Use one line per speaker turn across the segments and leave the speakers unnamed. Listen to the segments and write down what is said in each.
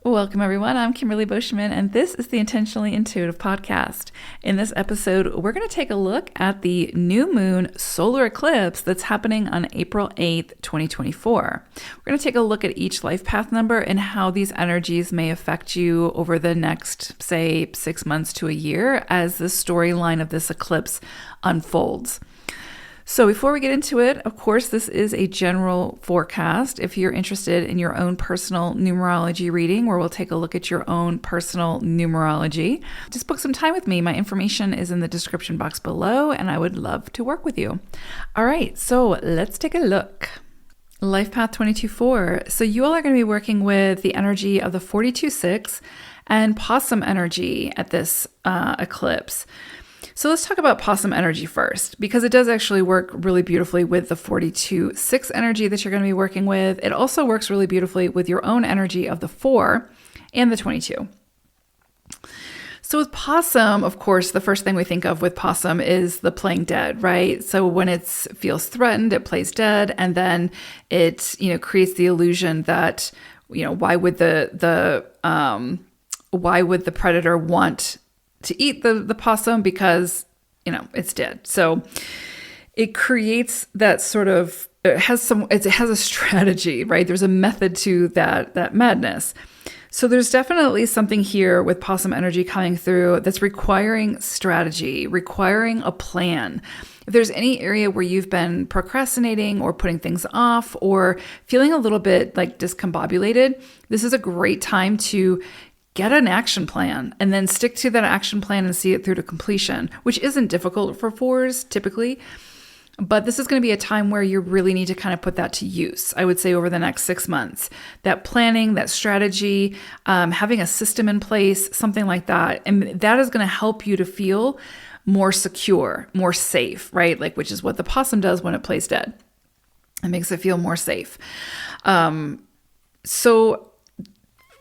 Welcome, everyone. I'm Kimberly Boschman, and this is the Intentionally Intuitive podcast. In this episode, we're going to take a look at the new moon solar eclipse that's happening on April 8th, 2024. We're going to take a look at each life path number and how these energies may affect you over the next, say, 6 months to a year as the storyline of this eclipse unfolds. So before we get into it, of course, this is a general forecast. If you're interested in your own personal numerology reading, where we'll take a look at your own personal numerology, just book some time with me. My information is in the description box below, and I would love to work with you. All right, so let's take a look. Life Path 22-4. So you all are going to be working with the energy of the 42-6 and possum energy at this eclipse. So let's talk about possum energy first, because it does actually work really beautifully with the 42-6 energy that you're going to be working with. It also works really beautifully with your own energy of the 4 and the 22. So with possum, of course, the first thing we think of with possum is the playing dead, right? So when it feels threatened, it plays dead, and then it, creates the illusion that, why would the predator want to eat the possum? Because, it's dead. So it creates that sort of, it has a strategy, right? There's a method to that madness. So there's definitely something here with possum energy coming through that's requiring strategy, requiring a plan. If there's any area where you've been procrastinating or putting things off or feeling a little bit like discombobulated, this is a great time to get an action plan and then stick to that action plan and see it through to completion, which isn't difficult for 4s typically. But this is going to be a time where you really need to kind of put that to use, I would say, over the next 6 months. That planning, that strategy, having a system in place, something like that. And that is going to help you to feel more secure, more safe, right? Which is what the possum does when it plays dead. It makes it feel more safe. So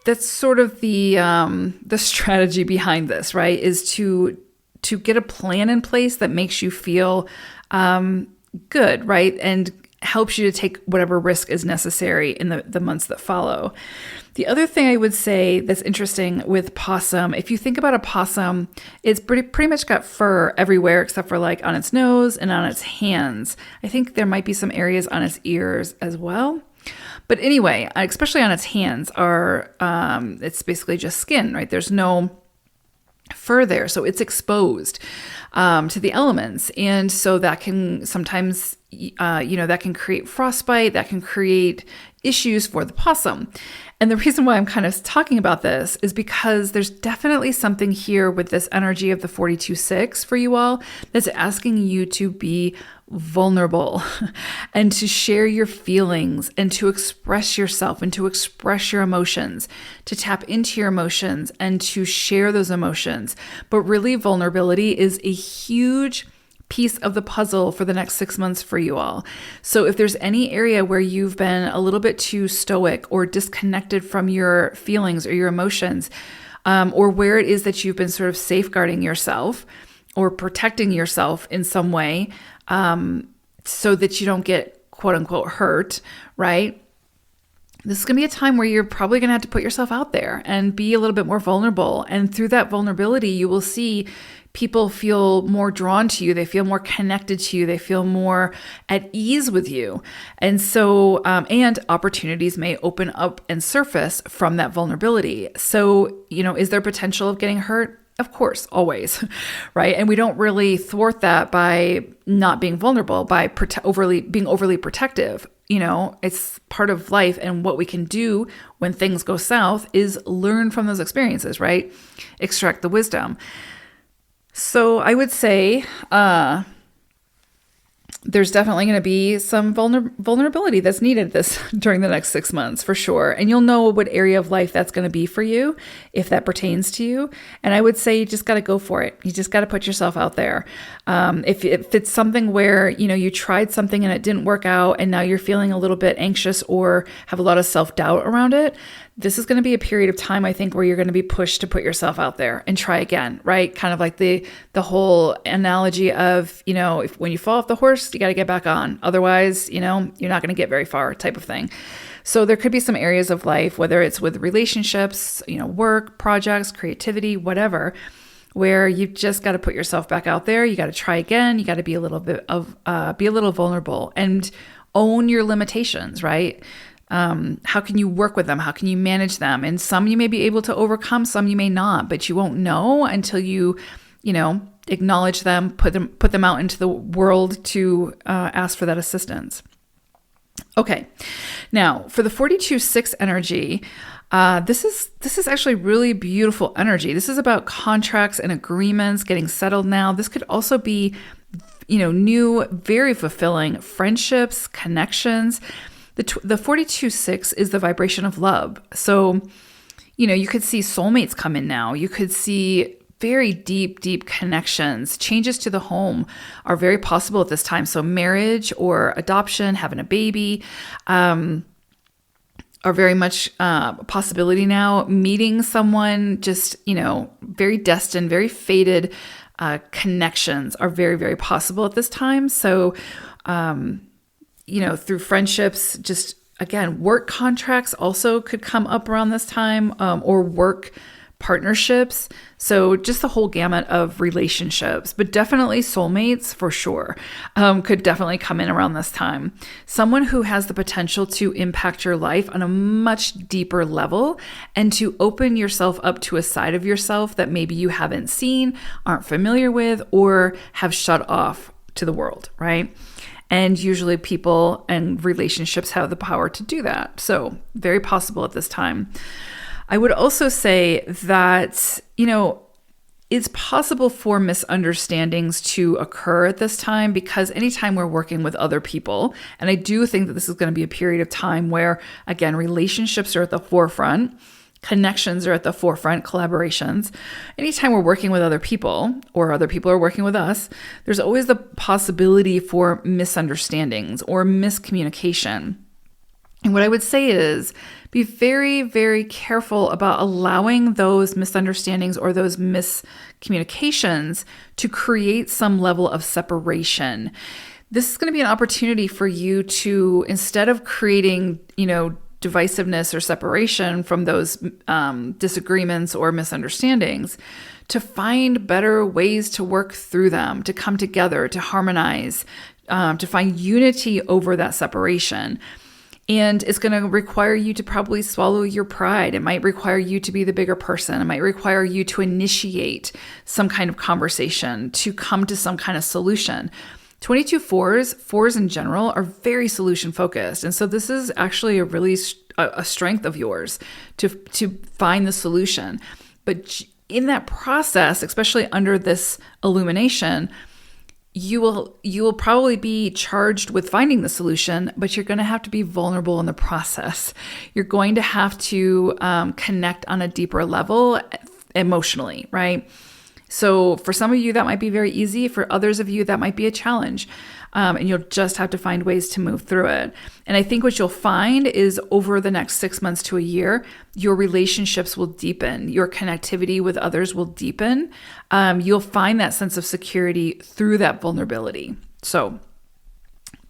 that's sort of the strategy behind this, right? Is to get a plan in place that makes you feel good, right? And helps you to take whatever risk is necessary in the months that follow. The other thing I would say that's interesting with possum, if you think about a possum, it's pretty much got fur everywhere except for on its nose and on its hands. I think there might be some areas on its ears as well. But anyway, especially on its hands it's basically just skin, right? There's no fur there. So it's exposed to the elements. And so that can sometimes, that can create frostbite, that can create issues for the possum. And the reason why I'm kind of talking about this is because there's definitely something here with this energy of the 42-6 for you all that's asking you to be vulnerable and to share your feelings and to express yourself and to express your emotions, to tap into your emotions and to share those emotions. But really, vulnerability is a huge piece of the puzzle for the next 6 months for you all. So if there's any area where you've been a little bit too stoic or disconnected from your feelings or your emotions, or where it is that you've been sort of safeguarding yourself or protecting yourself in some way, so that you don't get quote unquote hurt, right? This is going to be a time where you're probably going to have to put yourself out there and be a little bit more vulnerable. And through that vulnerability, you will see people feel more drawn to you. They feel more connected to you. They feel more at ease with you. And so, and opportunities may open up and surface from that vulnerability. So, is there potential of getting hurt? Of course, always, right? And we don't really thwart that by not being vulnerable, by being overly protective. It's part of life. And what we can do when things go south is learn from those experiences, right? Extract the wisdom. So I would say there's definitely going to be some vulnerability that's needed during the next 6 months for sure. And you'll know what area of life that's going to be for you if that pertains to you. And I would say you just got to go for it. You just got to put yourself out there. If it's something where, you tried something and it didn't work out and now you're feeling a little bit anxious or have a lot of self-doubt around it, this is going to be a period of time, I think, where you're going to be pushed to put yourself out there and try again, right? Kind of like the whole analogy of, when you fall off the horse, you got to get back on. Otherwise, you're not going to get very far type of thing. So there could be some areas of life, whether it's with relationships, work, projects, creativity, whatever, where you just got to put yourself back out there. You got to try again. You got to be a little vulnerable and own your limitations, right? How can you work with them? How can you manage them? And some you may be able to overcome, some you may not, but you won't know until you acknowledge them, put them out into the world to ask for that assistance. Okay, now for the 42-6 energy, this is actually really beautiful energy. This is about contracts and agreements getting settled now. This could also be, new, very fulfilling friendships, connections. The 42-6 is the vibration of love. So, you could see soulmates come in now. You could see very deep connections. Changes to the home are very possible at this time. So marriage or adoption, having a baby, are very much a possibility now. Meeting someone, just, very destined, very fated connections are very, very possible at this time. So, through friendships, just, again, work contracts also could come up around this time, or work partnerships. So just the whole gamut of relationships, but definitely soulmates for sure, could definitely come in around this time. Someone who has the potential to impact your life on a much deeper level and to open yourself up to a side of yourself that maybe you haven't seen, aren't familiar with, or have shut off to the world, right? And usually people and relationships have the power to do that. So very possible at this time. I would also say that, it's possible for misunderstandings to occur at this time, because anytime we're working with other people, and I do think that this is going to be a period of time where, again, relationships are at the forefront, connections are at the forefront, collaborations. Anytime we're working with other people or other people are working with us, there's always the possibility for misunderstandings or miscommunication. And what I would say is be very, very careful about allowing those misunderstandings or those miscommunications to create some level of separation. This is going to be an opportunity for you to, instead of creating, divisiveness or separation from those disagreements or misunderstandings, to find better ways to work through them, to come together, to harmonize, to find unity over that separation. And it's going to require you to probably swallow your pride. It might require you to be the bigger person. It might require you to initiate some kind of conversation, to come to some kind of solution. 22 fours in general, are very solution focused. And so this is actually a strength of yours to find the solution. But in that process, especially under this illumination, you will probably be charged with finding the solution, but you're going to have to be vulnerable in the process. You're going to have to connect on a deeper level emotionally, right? So for some of you, that might be very easy. For others of you, that might be a challenge. And you'll just have to find ways to move through it. And I think what you'll find is over the next 6 months to a year, your relationships will deepen. Your connectivity with others will deepen. You'll find that sense of security through that vulnerability. So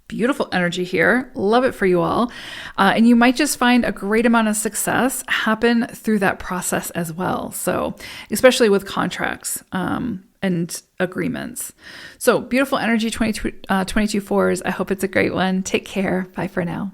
beautiful energy here. Love it for you all. And you might just find a great amount of success happen through that process as well. So especially with contracts and agreements. So beautiful energy, 22 fours. I hope it's a great one. Take care. Bye for now.